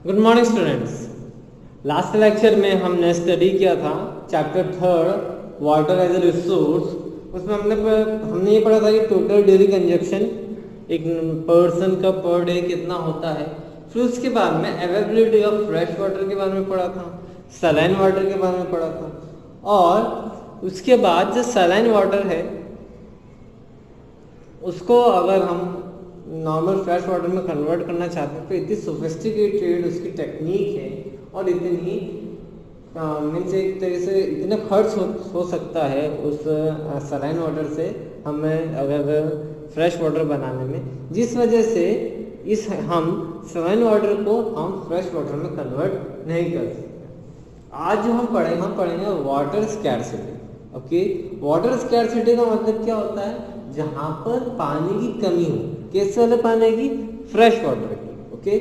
Good morning students. Last lecture में हमने study किया था chapter 3 water as a resource. उसमें हमने ये पढ़ा था कि टोटल डेली कंजप्शन एक पर्सन का पर डे कितना होता है। फिर उसके बाद में अवेलेबिलिटी ऑफ फ्रेश वाटर के बारे में पढ़ा था, सलाइन वाटर के बारे में पढ़ा था, और उसके बाद जो सलाइन वाटर है उसको अगर हम नॉर्मल फ्रेश वाटर में कन्वर्ट करना चाहते हैं तो इतनी सोफिस्टिकेटेड उसकी टेक्निक है और इतनी मीन्स एक तरह से इतना खर्च हो सकता है उस सलाइन वाटर से हमें अगर फ्रेश वाटर बनाने में, जिस वजह से हम सलाइन वाटर को हम फ्रेश वाटर में कन्वर्ट नहीं कर सकते। आज जो हम पढ़ेंगे water scarcity. Okay, water scarcity का मतलब क्या होता है? जहाँ पर पानी की कमी हो। कैसे वाले पानी की? फ्रेश वाटर की। ओके,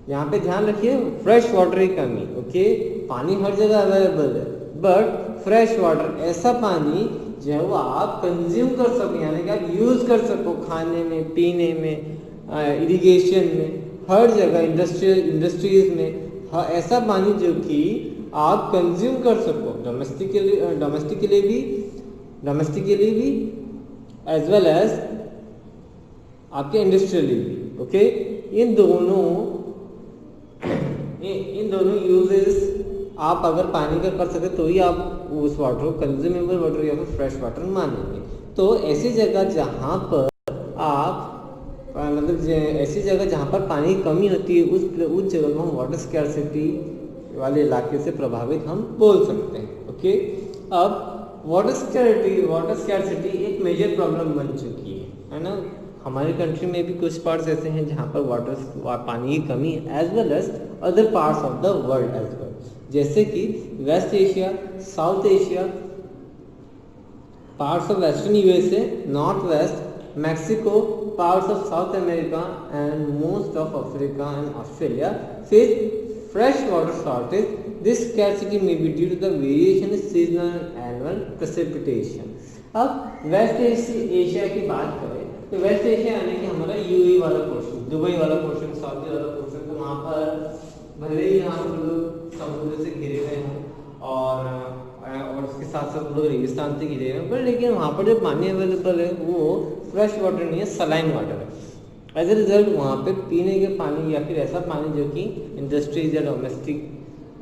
यहाँ पे ध्यान रखिए, फ्रेश वाटर की कमी। ओके, पानी हर जगह अवेलेबल है बट फ्रेश वाटर ऐसा पानी जो है वो आप कंज्यूम कर सको, यानी कि आप यूज कर सको खाने में, पीने में, इरिगेशन में, हर जगह इंडस्ट्रीज में ऐसा पानी जो कि आप कंज्यूम कर सको डोमेस्टिकली भी एज वेल एज आपके इंडस्ट्रियली भी। ओके, इन दोनों यूजेस आप अगर पानी का कर सके तो ही आप उस वाटर को कंज्यूमेबल वाटर या फिर फ्रेश वाटर मानेंगे। तो ऐसी जगह जहाँ पर आप ऐसी जगह जहाँ पर पानी की कमी होती है उस जगह को हम वाटर स्कैर्सिटी वाले इलाके से प्रभावित हम बोल सकते हैं। ओके, अब वाटर स्कैर्सिटी एक मेजर प्रॉब्लम बन चुकी है ना। हमारे कंट्री में भी कुछ पार्ट्स ऐसे हैं जहाँ पर पानी की कमी है, as well as other parts of the world as well, जैसे कि West Asia, South Asia, parts of western USA, north west, Mexico, parts of South America and most of Africa and Australia face fresh water shortage. This scarcity may be due to the variation in seasonal and annual precipitation. अब waste Asia की बात करें तो waste Asia यानी कि हमारा UAE वाला portion, Dubai वाला पोर्शन, सऊदी वाला पोर्शन, तो वहाँ पर भले ही यहाँ पर लोग समुद्र से घिरे हुए हैं और उसके साथ साथ लोग रेगिस्तान से घिरे हुए हैं, पर लेकिन वहाँ पर जो पानी अवेलेबल है वो फ्रेश वाटर नहीं है, सलाइन वाटर है। एज ए रिजल्ट वहाँ पे पीने के पानी या फिर ऐसा पानी जो कि इंडस्ट्रीज या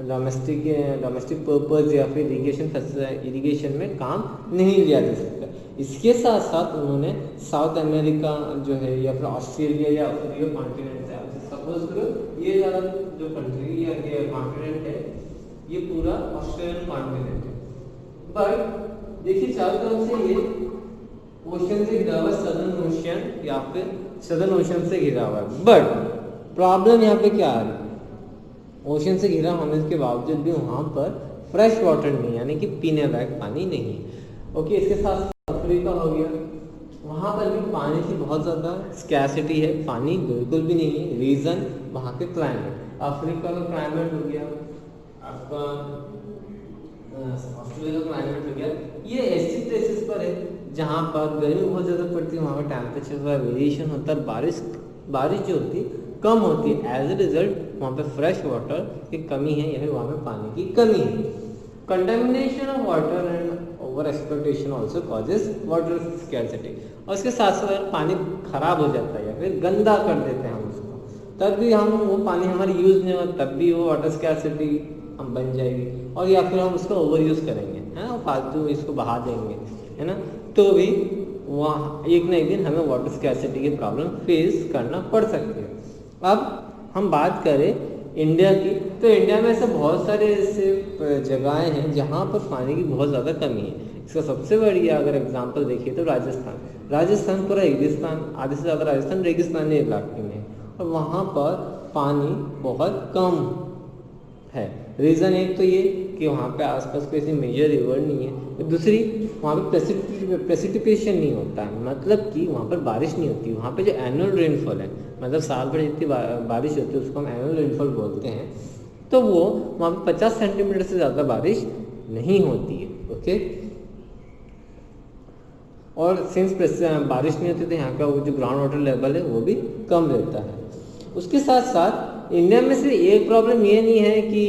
डोमेस्टिक पर्पज या फिर इरिगेशन में काम नहीं लिया जा सकता। इसके साथ साथ उन्होंने साउथ अमेरिका जो है या फिर ऑस्ट्रेलिया या अफ्रीका कॉन्टिनेंट है, सपोज करो ये जो कंट्री या कॉन्टिनेंट है ये पूरा ऑस्ट्रेलियन कॉन्टिनेंट है, बट देखिए चारों तरफ से ये ओशन से घिरा हुआ, सदर्न ओशन या फिर सदर्न ओशन से घिरा हुआ है। बट प्रॉब्लम यहाँ पे क्या आ रही है? ओशन से घिरा होने के बावजूद भी वहाँ पर फ्रेश वाटर नहीं, यानी कि पीने लायक पानी नहीं है। ओके, इसके साथ अफ्रीका हो गया, वहाँ पर भी पानी की बहुत ज़्यादा स्कैर्सिटी है, पानी बिल्कुल भी नहीं है। रीज़न वहाँ के क्लाइमेट, अफ्रीका का क्लाइमेट हो गया, आपका ऑस्ट्रेलिया का क्लाइमेट हो गया, ये ऐसी प्लेसेस पर है जहाँ पर गर्मी बहुत ज़्यादा पड़ती है, वहाँ पर टेम्परेचर का वेरिएशन होता है, बारिश जो होती है कम होती है। एज ए रिजल्ट वहाँ पे फ्रेश वाटर की कमी है या फिर वहाँ पे पानी की कमी है। Contamination of water and over exploitation also causes water scarcity. और उसके साथ साथ पानी खराब हो जाता है या फिर गंदा कर देते हैं हम उसको, तब भी हम वो पानी हमारी यूज़ नहीं होगा, तब भी वो वाटर स्कैर्सिटी हम बन जाएगी। और या फिर हम उसको ओवर यूज़ करेंगे, है ना, फालतू इसको बहा देंगे, है ना, तो भी वहाँ एक ना एक दिन हमें वाटर स्कैर्सिटी की प्रॉब्लम फेस करना पड़ सकती है। अब हम बात करें इंडिया की, तो इंडिया में ऐसे बहुत सारे ऐसे जगहें हैं जहाँ पर पानी की बहुत ज़्यादा कमी है। इसका सबसे बढ़िया अगर एग्जांपल देखिए तो राजस्थान पूरा रेगिस्तान, आधे से ज़्यादा राजस्थान रेगिस्तानी इलाके में है और वहाँ पर पानी बहुत कम है। रीज़न एक तो ये कि वहाँ पे आसपास कोई ऐसी मेजर रिवर नहीं है, दूसरी वहाँ पे प्रेसिपिटेशन नहीं होता है, मतलब कि वहाँ पर बारिश नहीं होती। वहाँ पे जो एनुअल रेनफॉल है, मतलब साल भर जितनी बारिश होती है उसको हम एनुअल रेनफॉल बोलते हैं, तो वो वहाँ पे 50 सेंटीमीटर से ज़्यादा बारिश नहीं होती है। ओके, और सिंस बारिश नहीं होती तो यहाँ का वो जो ग्राउंड वाटर लेवल है वो भी कम रहता है। उसके साथ साथ इंडिया में सिर्फ एक प्रॉब्लम ये नहीं है कि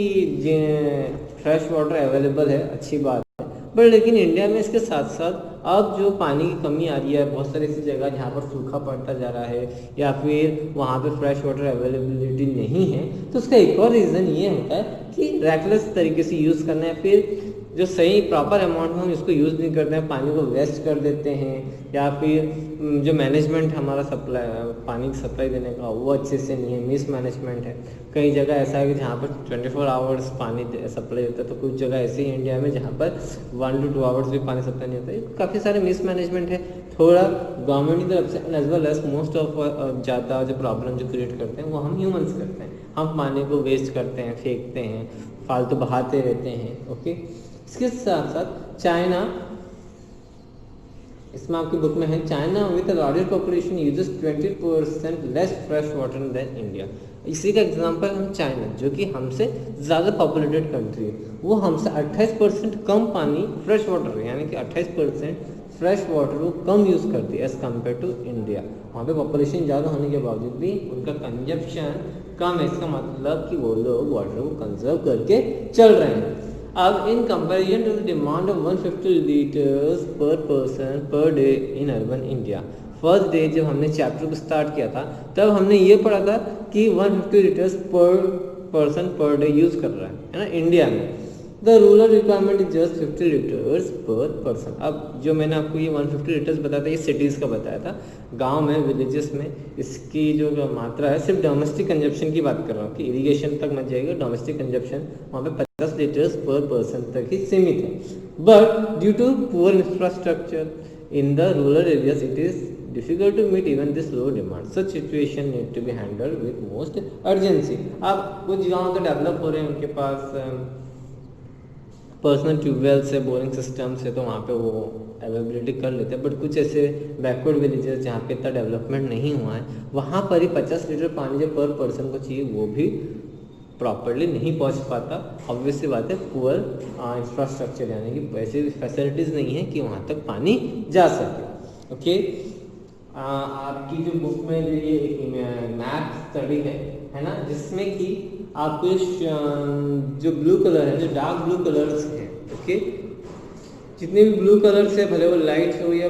फ्रेश वाटर अवेलेबल है, अच्छी बात है, बट लेकिन इंडिया में इसके साथ साथ अब जो पानी की कमी आ रही है, बहुत सारी ऐसी जगह जहाँ पर सूखा पड़ता जा रहा है या फिर वहाँ पे फ्रेश वाटर अवेलेबिलिटी नहीं है, तो उसका एक और रीज़न ये होता है कि रैकलेस तरीके से यूज़ करना है, फिर जो सही प्रॉपर अमाउंट में हम इसको यूज़ नहीं करते हैं, पानी को वेस्ट कर देते हैं, या फिर जो मैनेजमेंट हमारा सप्लाई पानी की सप्लाई देने का वो अच्छे से नहीं है, मिस मैनेजमेंट है। कई जगह ऐसा है कि जहाँ पर 24 आवर्स पानी सप्लाई होता है, तो कुछ जगह ऐसी है इंडिया में जहाँ पर 1 to 2 आवर्स भी पानी सप्लाई नहीं होता है। काफ़ी सारे मिस मैनेजमेंट है, थोड़ा गवर्नमेंट की तरफ से, as well as most of ज़्यादा जो प्रॉब्लम जो क्रिएट करते हैं वो हम ह्यूमंस करते हैं। हम पानी को वेस्ट करते हैं, फेंकते हैं, फालतू बहाते रहते हैं। ओके, इसके साथ साथ चाइना, इसमें आपकी बुक में है, China with larger population uses 20% less fresh water than India. इसी का एग्जांपल हम चाइना, जो कि हमसे ज़्यादा पॉपुलेटेड कंट्री है, वो हमसे 28% कम पानी फ्रेश वाटर, यानी कि 28% फ्रेश वाटर वो कम यूज़ करती है एज़ कम्पेयर टू इंडिया। वहाँ पे पॉपुलेशन ज़्यादा होने के बावजूद भी उनका कंजप्शन कम है, इसका मतलब कि वो लोग वाटर को कंजर्व करके चल रहे हैं। अब in comparison to the demand of 150 litres per person per day in urban India, first day जब हमने चैप्टर को स्टार्ट किया था तब हमने ये पढ़ा था कि 150 litres per person per day use कर रहा है ना इंडिया में। The rural requirement is just 50 litres per person. अब जो मैंने आपको ये 150 लीटर्स बताया था, ये सिटीज़ का बताया था। गांव में, विलेजेस में इसकी जो मात्रा है, सिर्फ डोमेस्टिक कंजप्शन की बात कर रहा हूँ कि इरिगेशन तक मत जाएगा, डोमेस्टिक कंजप्शन वहाँ पे 50 लीटर्स पर पर्सन तक ही सीमित है। But due to poor infrastructure in the rural areas it is difficult to meet even this low demand. Such situation need to be handled with most urgency. अब कुछ गांव तो डेवलप हो रहे हैं, उनके पास पर्सनल ट्यूबवेल्स है, बोरिंग सिस्टम्स है, तो वहाँ पे वो अवेलेबिलिटी कर लेते हैं। बट कुछ ऐसे बैकवर्ड विलेजेस जहाँ पे इतना डेवलपमेंट नहीं हुआ है, वहाँ पर ही 50 लीटर पानी जो पर पर्सन को चाहिए वो भी प्रॉपरली नहीं पहुँच पाता। ऑब्वियसली बात है, पुअर इंफ्रास्ट्रक्चर, यानी कि ऐसी फैसिलिटीज़ नहीं है कि वहाँ तक पानी जा सके। ओके, आपकी जो बुक में जो ये मैप स्टडी है ना, जिसमें कि आपको जो ब्लू कलर है, जो डार्क ब्लू कलर्स हैं, ओके, जितने भी ब्लू कलर्स है, भले वो लाइट हो या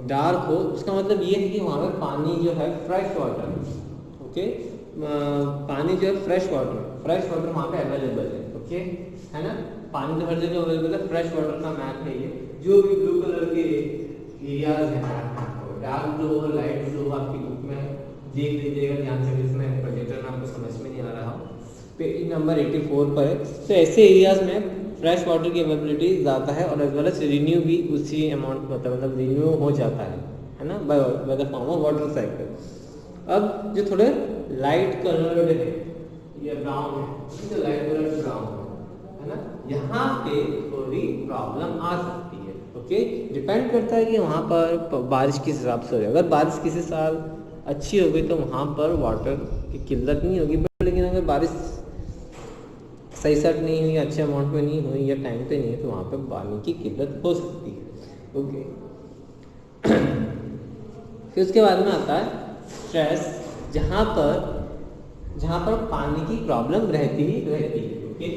डार्क हो, उसका मतलब ये है कि वहाँ पर पानी जो है फ्रेश वाटर, ओके, पानी जो है फ्रेश वाटर वहाँ पे अवेलेबल है। ओके, है ना, पानी तो हर जगह अवेलेबल है, फ्रेश वाटर का मैप है ये। जो भी ब्लू कलर के एरियाज हैं, डार्क ब्लू और लाइट ब्लू आपकी बुक में देख लीजिएगा ध्यान से, इसमें प्रोजेक्टर में आपको समझ में नहीं आ रहा हो, पेज नंबर 84 पर है। तो ऐसे एरियाज में फ्रेश वाटर की अवेलेबिलिटी ज़्यादा है, और एज वेल एज रिन्यू भी उसी अमाउंट में होता है, मतलब रिन्यू हो जाता है ना, by the form of water cycle. अब जो थोड़े लाइट कलर्ड है, ये ब्राउन है, जो लाइट कलर्ड ब्राउन है ना, यहाँ पे थोड़ी प्रॉब्लम आ सकती है। ओके, डिपेंड करता है कि वहाँ पर बारिश किस हिसाब से हो रही है। अगर बारिश किसी साल अच्छी हो गई तो वहाँ पर वाटर की किल्लत नहीं होगी, लेकिन अगर बारिश सही सेट नहीं हुई, अच्छे अमाउंट में नहीं हुई या टाइम पे नहीं है, तो वहाँ पर पानी की किल्लत हो सकती है। ओके, फिर उसके बाद में आता है स्ट्रेस, जहाँ पर पानी की प्रॉब्लम रहती ही रहती है। ओके,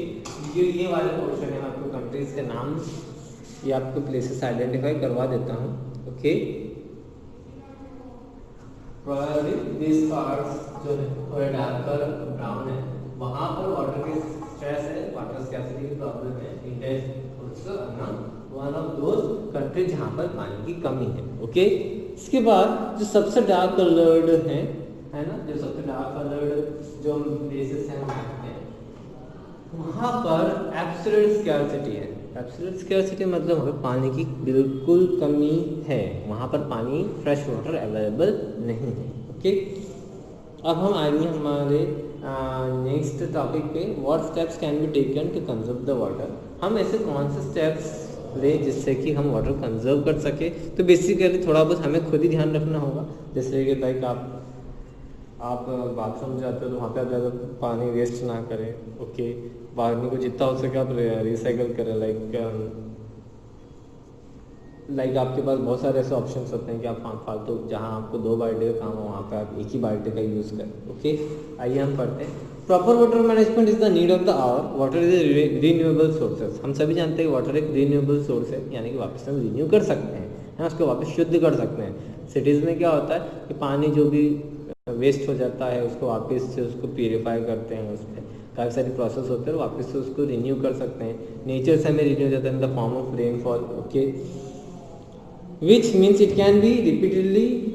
ये वाले पोर्शन है, आपको कंट्रीज के नाम ये आपको प्लेसेस आइडेंटिफाई करवा देता हूँ। ओके, दिस पार्ट्स जो है डार्कर ब्राउन है, वहाँ पर वाटर की स्ट्रेस है, वाटर स्कैर्सिटी की प्रॉब्लम है। India is also one of those country जहाँ पर पानी की कमी है। ओके, इसके बाद जो सबसे डार्क कलर्ड है ना, जो सबसे डार्क कलर्ड जो प्लेसेस हैं वहाँ पर एब्सोल्यूट स्कैर्सिटी है। एब्सोल्यूट स्कैर्सिटी मतलब वहाँ पानी की बिल्कुल कमी है, वहाँ पर पानी फ्रेश वाटर अवेलेबल नहीं है। ओके, अब हम आएंगे हमारे नेक्स्ट टॉपिक पे, what steps can be taken to conserve the water. हम ऐसे कौन से स्टेप्स ले जिससे कि हम वाटर कंजर्व कर सके। तो बेसिकली थोड़ा बहुत हमें खुद ही ध्यान रखना होगा, जैसे कि लाइक आप बाथरूम जाते हो तो वहाँ पे आप ज़्यादा पानी वेस्ट ना करें। ओके, पानी को जितना हो सके आप रिसाइकल करें, लाइक लाइक आपके पास बहुत सारे ऐसे ऑप्शंस होते हैं कि आप फालतू जहाँ आपको 2 बाल्टी का काम हो वहाँ पे आप एक ही बाल्टी का यूज़ करें। ओके, आइए हम पढ़ते हैं। Proper water management is the need of the hour. Water is a renewable sources. हम सभी जानते हैं कि वाटर एक रीन्यूएबल सोर्स है, यानी कि वापस हम रिन्यू कर सकते हैं, है ना, उसको वापस शुद्ध कर सकते हैं। सिटीज़ में क्या होता है कि पानी जो भी वेस्ट हो जाता है उसको वापस से उसको प्यूरीफाई करते हैं, उस पर काफ़ी सारी प्रोसेस होते हैं और वापस से उसको रिन्यू कर सकते हैं। नेचर से हमें रिन्यू हो जाता है in the form of rainfall. Okay, which means it can be repeatedly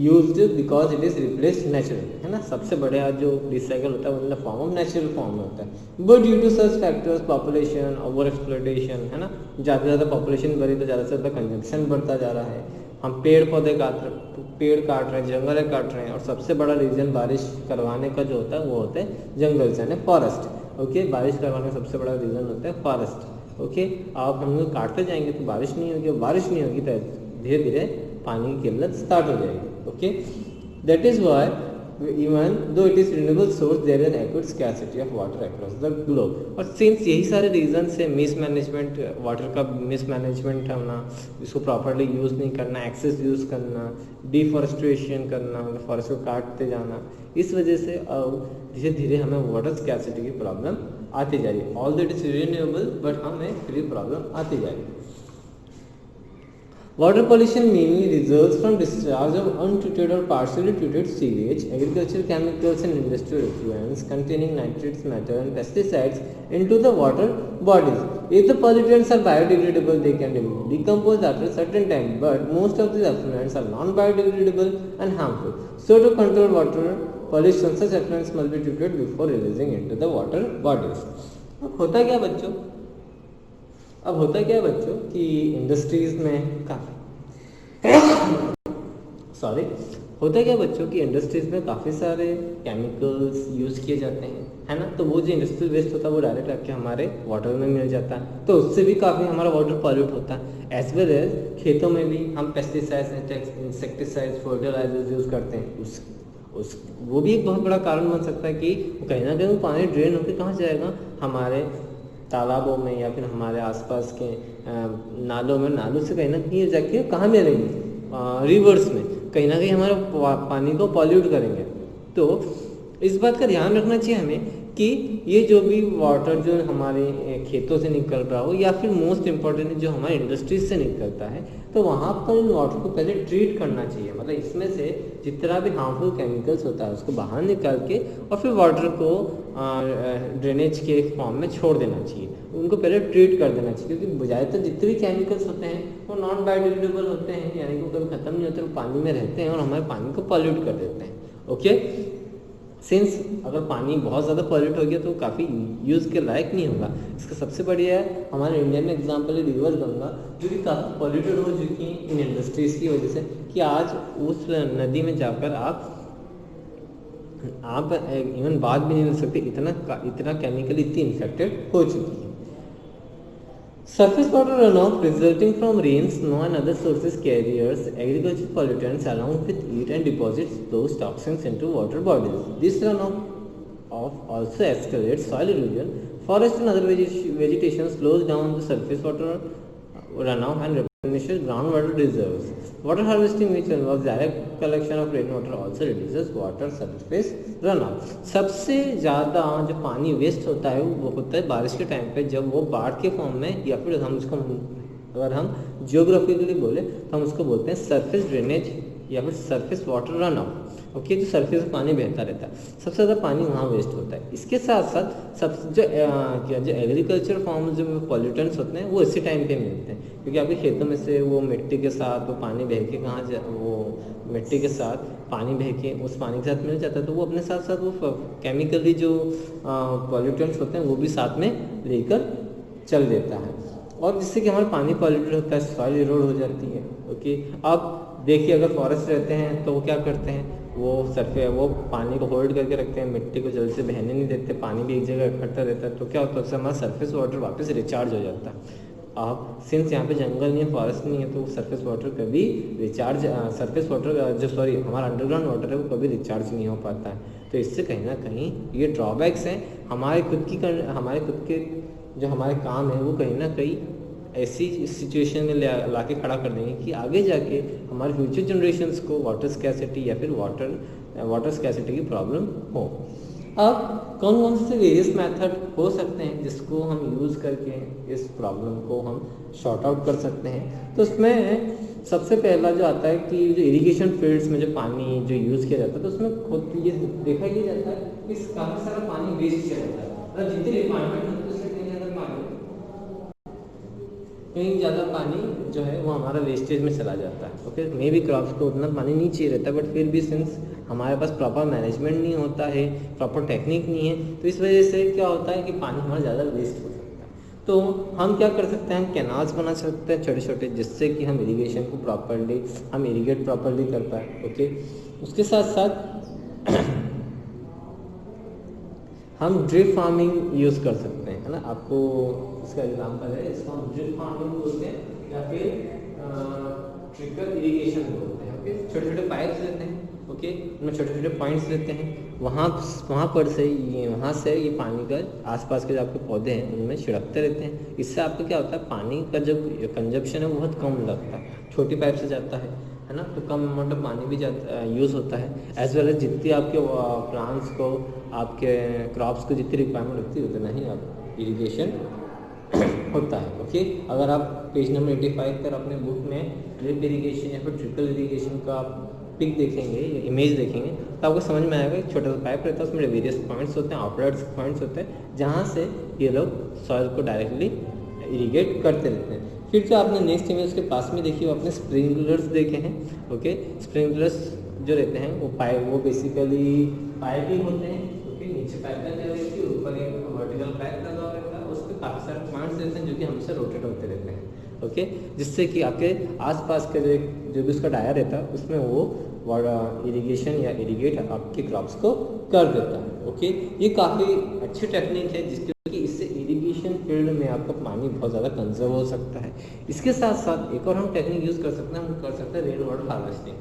used because it is replaced naturally, है ना। सबसे बढ़िया जो रिसाइकल होता है वो in the form of natural form में होता है। But due to such factors, population, over exploitation, है ना, ज़्यादा से ज़्यादा पॉपुलेशन बढ़ी तो ज़्यादा से ज़्यादा कंजम्पशन बढ़ता जा रहा है। हम पेड़ काट रहे हैं, जंगल काट रहे हैं, और सबसे बड़ा रीजन बारिश करवाने का जो होता है वो होता है जंगल से, यानी फॉरेस्ट। ओके, बारिश करवाने का सबसे बड़ा रीजन होता है फॉरेस्ट। ओके, आप हम लोग काटते जाएंगे तो बारिश नहीं होगी, और बारिश नहीं होगी तो धीरे धीरे पानी की किल्लत स्टार्ट हो जाएगी। Okay, that is why even though it is renewable source there is an acute scarcity of water across the globe। और सिंस यही सारे रीजन से मिसमैनेजमेंट, वाटर का मिसमैनेजमेंट होना, इसको प्रॉपरली यूज़ नहीं करना, एक्सेस यूज़ करना, डिफॉरेस्टेशन करना, मतलब फॉरेस्ट को काटते जाना, इस वजह से अब धीरे धीरे हमें वाटर स्कैर्सिटी की प्रॉब्लम आती जा रही है। All that is renewable but हमें फिर प्रॉब्लम आती जा रही है। Water pollution mainly results from discharge of untreated or partially treated sewage, agricultural chemicals and industrial effluents containing nitrates, matter and pesticides into the water bodies. If the pollutants are biodegradable, they can decompose after a certain time, but most of these effluents are non-biodegradable and harmful. So to control water pollution, such effluents must be treated before releasing into the water bodies. अब होता क्या बच्चों कि industries में काफ़ी सारे chemicals use किए जाते हैं, है ना। तो वो जो इंडस्ट्रियल वेस्ट होता है वो डायरेक्ट आके हमारे वाटर में मिल जाता है, तो उससे भी काफ़ी हमारा वाटर पॉल्यूट होता है। एज वेल एज खेतों में भी हम पेस्टिसाइड्स, इंसेक्टिसाइड्स, फर्टिलाइजर्स यूज़ करते हैं, वो भी एक बहुत बड़ा कारण बन सकता है कि कहीं ना कहीं वो पानी ड्रेन होकर कहाँ जाएगा, हमारे तालाबों में या फिर हमारे आसपास के नालों से कहीं ना कहीं जाके कहाँ मिलेंगे, रिवर्स में कहीं ना कहीं हमारे पानी को पॉल्यूट करेंगे। तो इस बात का ध्यान रखना चाहिए हमें कि ये जो भी वाटर जो हमारे खेतों से निकल रहा हो या फिर मोस्ट इम्पॉर्टेंट जो हमारे इंडस्ट्रीज से निकलता है, तो वहाँ पर इन वाटर को पहले ट्रीट करना चाहिए। मतलब इसमें से जितना भी हार्मफुल केमिकल्स होता है उसको बाहर निकाल के और फिर वाटर को ड्रेनेज के फॉर्म में छोड़ देना चाहिए, उनको पहले ट्रीट कर देना चाहिए, क्योंकि ज़्यादातर जितने भी केमिकल्स होते हैं वो नॉन बायोडिग्रेडेबल होते हैं, यानी कि वो कभी ख़त्म नहीं होते, वो पानी में रहते हैं और हमारे पानी को पॉल्यूट कर देते हैं। ओके, सिंस अगर पानी बहुत ज़्यादा पॉल्यूट हो गया तो काफ़ी यूज़ के लायक नहीं होगा। इसका सबसे बढ़िया है हमारे इंडिया में एग्जांपल है रिवर गंगा, जो कि काफ़ी पॉल्यूटेड हो चुकी है इन इंडस्ट्रीज़ की वजह से, कि आज उस नदी में जाकर आप इवन बात भी नहीं कर सकते, इतना केमिकल इतनी इन्फेक्टेड हो चुकी है। Surface water runoff resulting from rain, snow and other sources carries agricultural pollutants along with it and deposits those toxins into water bodies. This runoff also escalates soil erosion. Forest and other vegetation slows down the surface water runoff and replenishes groundwater reserves. Water harvesting, which involves direct collection of rainwater, also reduces water surface runoff. सबसे ज़्यादा जो पानी waste होता है वो होता है बारिश के टाइम पे, जब वो बाढ़ के फॉर्म में, या फिर हम उसको अगर हम जियोग्राफिकली बोले तो हम उसको बोलते हैं सरफेस ड्रेनेज या फिर surface water run of. Okay, जो सरफेस से पानी बहता रहता है, सबसे ज़्यादा पानी वहाँ वेस्ट होता है। इसके साथ साथ सब जो एग्रीकल्चर फॉर्म जो पॉल्यूटेंट्स होते हैं वो इसी टाइम पे मिलते हैं, क्योंकि आपके खेतों में से वो मिट्टी के साथ वो पानी बह के वो मिट्टी के साथ पानी बह के उस पानी के साथ मिल जाता है, तो वो अपने साथ साथ वो केमिकली जो पॉल्यूटेंट्स होते हैं वो भी साथ में लेकर चल देता है, और जिससे कि हमारा पानी पॉल्यूटेड होता है, सॉइल इरोड हो जाती है। ओके, अब देखिए अगर फॉरेस्ट रहते हैं तो वो क्या करते हैं, वो पानी को होल्ड करके रखते हैं, मिट्टी को जल्द से बहने नहीं देते, पानी भी एक जगह इकट्ठा रहता है, तो क्या होता है उससे हमारा सरफेस वाटर वापस रिचार्ज हो जाता है। अब सिंस यहाँ पे जंगल नहीं है, फॉरेस्ट नहीं है, तो सरफेस वाटर कभी रिचार्ज हमारा अंडरग्राउंड वाटर है वो कभी रिचार्ज नहीं हो पाता है। तो इससे कहीं ना कहीं ये ड्रॉबैक्स हैं, हमारे खुद के जो हमारे काम है वो कहीं ना कहीं ऐसी सिचुएशन में ला के खड़ा कर देंगे कि आगे जाके हमारे फ्यूचर जनरेशन्स को वाटर स्कैसिटी या फिर वाटर स्कैसिटी की प्रॉब्लम हो। अब कौन कौन से वेरियस मेथड हो सकते हैं जिसको हम यूज़ करके इस प्रॉब्लम को हम शॉर्ट आउट कर सकते हैं। तो उसमें सबसे पहला जो आता है कि जो इरिगेशन फील्ड्स में जो पानी जो यूज़ किया जाता है, तो उसमें खुद ये देखा ही जाता है कि काफ़ी सारा पानी वेस्ट किया जाता है। मतलब जितनी रिक्वायरमेंट होती है उससे कहीं ज़्यादा पानी जो है वो हमारा वेस्टेज में चला जाता है। ओके, मे भी क्रॉप्स को उतना पानी नहीं चाहिए रहता, बट फिर भी सिंस हमारे पास प्रॉपर मैनेजमेंट नहीं होता है, प्रॉपर टेक्निक नहीं है, तो इस वजह से क्या होता है कि पानी हमारा ज़्यादा वेस्ट हो सकता है। तो हम क्या कर सकते हैं, हम कैनाल्स बना सकते हैं छोटे छोटे, जिससे कि हम इरीगेशन को प्रॉपरली हम इरीगेट प्रॉपरली कर पाए। ओके, उसके साथ साथ हम ड्रिप फार्मिंग यूज़ कर सकते हैं, है ना। आपको इसका एग्जांपल है, इसको हम ड्रिप फार्मिंग बोलते हैं या फिर ट्रिकल इरिगेशन बोलते हैं। ओके, छोटे छोटे पाइप्स लेते हैं, ओके, उनमें छोटे छोटे पॉइंट्स लेते हैं, वहाँ पर से ये पानी का आसपास के जो आपके पौधे हैं उनमें छिड़कते रहते हैं। इससे आपको क्या होता है, पानी का जो कंजप्शन है वो बहुत कम लगता है, छोटी पाइप से जाता है ना, तो कम अमाउंट ऑफ पानी भी यूज़ होता है। एज वेल एज जितनी आपके प्लांट्स को, आपके क्रॉप्स को जितनी रिक्वायरमेंट होती है उतना ही आप इरिगेशन होता है। ओके, अगर आप पेज नंबर 85 पर अपने बुक में ड्रिप इरिगेशन या फिर ट्रिकल इरिगेशन का पिक देखेंगे या इमेज देखेंगे तो आपको समझ में आएगा। एक छोटा सा पाइप रहता है, उसमें वेरियस पॉइंट्स होते हैं, आउटलेट्स पॉइंट्स होते हैं, जहाँ से ये लोग सॉइल को डायरेक्टली इरिगेट करते रहते हैं। फिर जो आपने नेक्स्ट इमेज के पास में देखी वो आपने स्प्रिंकलर्स देखे हैं। ओके, स्प्रिंकलर्स जो रहते हैं वो बेसिकली पाइप ही होते हैं। ओके, नीचे पाइप लगी रहती है, ऊपर एक वर्टिकल पाइप लगा रहता है, उस पर काफ़ी सारे प्लांट्स रहते हैं जो कि हमेशा रोटेट होते रहते हैं। ओके, जिससे कि आपके आसपास के जो भी उसका डायर रहता है उसमें वो इरिगेशन या इरिगेट आपके क्रॉप्स को कर देता है। ओके, ये काफ़ी अच्छी टेक्निक है जिसकी इससे इरिगेशन फील्ड में आपका पानी बहुत ज़्यादा कंजर्व हो सकता है। इसके साथ साथ एक और हम टेक्निक यूज़ कर सकते हैं, हम कर सकते हैं rain water harvesting.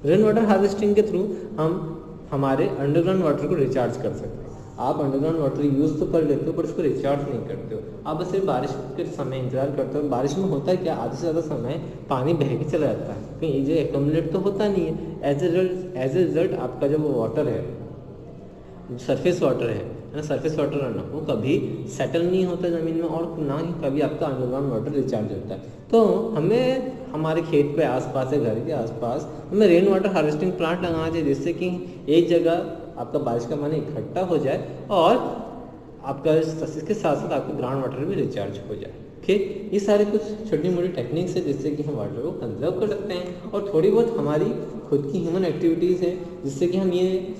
Rain water harvesting के थ्रू हम हमारे अंडरग्राउंड वाटर को रिचार्ज कर सकते हैं। आप अंडरग्राउंड वाटर यूज़ तो कर लेते हो पर उसको रिचार्ज नहीं करते हो, आप बस सिर्फ बारिश के समय इंतजार करते हो। बारिश में होता है क्या, आधे से ज़्यादा समय पानी बह के चला जाता है, कहीं ये एक्यूमुलेट तो होता नहीं है। एज ए रिजल्ट आपका जो वाटर है, सरफेस वाटर है ना, सरफेस वाटर है ना, वो कभी सेटल नहीं होता ज़मीन में और ना ही कभी आपका अंडरग्राउंड वाटर रिचार्ज होता है। तो हमें हमारे खेत के आसपास या घर के आसपास हमें रेन वाटर हार्वेस्टिंग प्लांट लगाना चाहिए, जिससे कि एक जगह आपका बारिश का पानी इकट्ठा हो जाए और आपका इसके साथ साथ आपका ग्राउंड वाटर भी रिचार्ज हो जाए। ओके, ये सारे कुछ छोटी मोटी टेक्निक्स है जिससे कि हम वाटर को कंजर्व कर सकते हैं, और थोड़ी बहुत हमारी खुद की ह्यूमन एक्टिविटीज़ है जिससे कि हम ये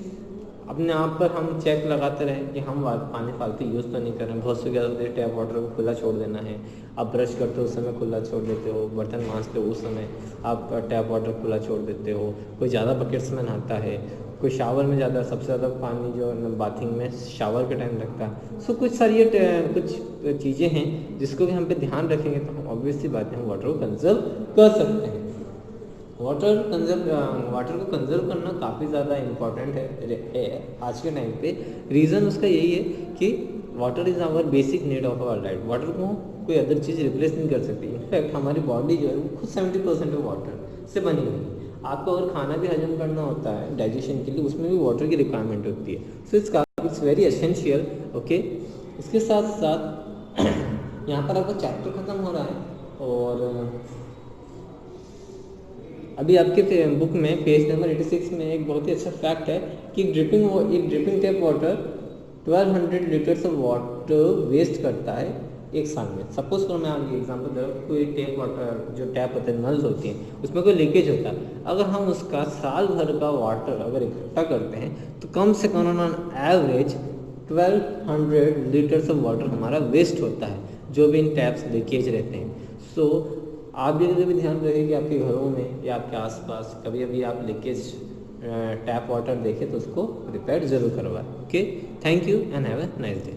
अपने आप पर हम चेक लगाते रहें कि हम पानी फालतू यूज़ तो नहीं कर रहे हैं। बहुत से ज़्यादा टैप वाटर को खुला छोड़ देना है, आप ब्रश करते हो उस समय खुला छोड़ देते हो, बर्तन मांजते हो उस समय आप टैप वाटर खुला छोड़ देते हो, कोई ज़्यादा बकेट्स में नहाता है, कोई शावर में ज़्यादा, सबसे ज़्यादा पानी जो बाथिंग में शावर का टाइम लगता है। सो कुछ सारी कुछ चीज़ें हैं जिसको भी हम पे ध्यान रखेंगे तो हम ऑब्वियसली बात है हम वाटर को कंजर्व कर सकते हैं। वाटर को कंजर्व करना काफ़ी ज़्यादा इम्पॉर्टेंट है आज के टाइम पे। रीज़न उसका यही है कि water is our basic need of our life. Water को कोई अदर चीज़ रिप्लेस नहीं कर सकती। इनफैक्ट हमारी बॉडी जो है वो खुद 70% ऑफ वाटर से बनी हुई है। आपको अगर खाना भी हजम करना होता है डाइजेशन के लिए, उसमें भी वाटर की रिक्वायरमेंट होती है। So it's very essential. Okay, इसके साथ साथ यहाँ पर आपका चैप्टर ख़त्म हो रहा है और अभी आपके बुक में पेज नंबर 86 में एक बहुत ही अच्छा फैक्ट है कि dripping tap water 1200 litres of water waste करता है एक साल में। सपोज करो मैं आपको एग्जांपल दे रहा हूँ, कोई टैप वाटर जो टैप होते हैं, नल्स होती हैं, उसमें कोई लीकेज होता है। अगर हम उसका साल भर का वाटर अगर इकट्ठा करते हैं तो कम से come on average 1200 litres of water हमारा वेस्ट होता है, जो भी इन टैप्स लीकेज रहते हैं। सो आप भी कभी ध्यान रखें कि आपके घरों में या आपके आसपास कभी अभी आप लीकेज टैप वाटर देखें तो उसको रिपेयर ज़रूर करवाएं। Okay, thank you and have a nice day.